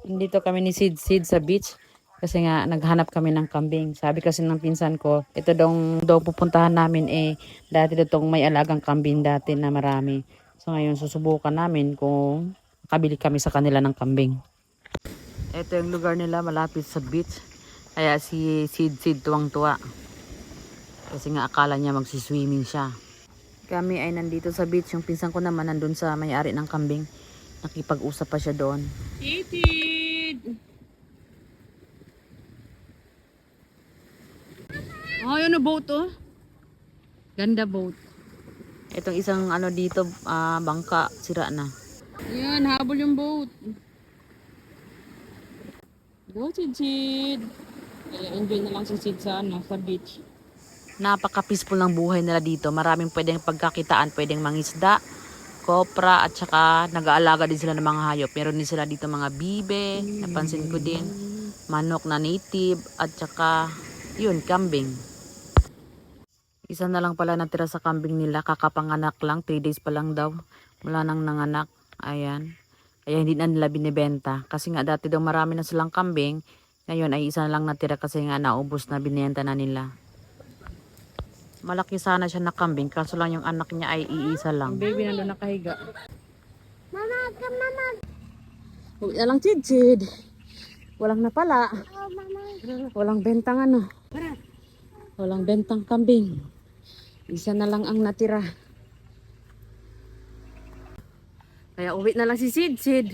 Dito kami ni Sid sa beach. Kasi nga naghanap kami ng kambing. Sabi kasi ng pinsan ko, ito daw pupuntahan namin dati ditong may alagang kambing dati na marami. So ngayon susubukan namin kung makabili kami sa kanila ng kambing. Ito yung lugar nila malapit sa beach. Kaya si Sid tuwang-tuwa. Kasi nga akala niya magsiswimming siya. Kami ay nandito sa beach. Yung pinsan ko naman nandun sa may-ari ng kambing. Nakipag-usap pa siya doon. Titid! Oh, yun na boat oh. Ganda boat. Itong isang ano dito, bangka, sira na. Yan, habol yung boat. Go, Chid. Enjoy na lang si Sid sa beach. Napaka-peaceful ng buhay nila dito. Maraming pwedeng pagkakitaan, pwedeng mangisda, kopra, at saka nag-aalaga din sila ng mga hayop. Meron din sila dito mga bibe, napansin ko din. Manok na native, at saka, yun, kambing. Isa na lang pala natira sa kambing nila, kakapanganak lang, 3 days pa lang daw. Wala nang nanganak, ayan. Kaya hindi na nila binibenta. Kasi nga dati daw marami na silang kambing, ngayon ay isa na lang natira kasi nga naubos na binenta na nila. Malaki sana siya na kambing, kaso lang yung anak niya ay iisa lang. Yung baby nandun nakahiga. Mama. Huwag na lang, Chid. Walang napala. Walang bentang ano. Walang bentang kambing. Isa na lang ang natira. Kaya uwi na lang si Sid.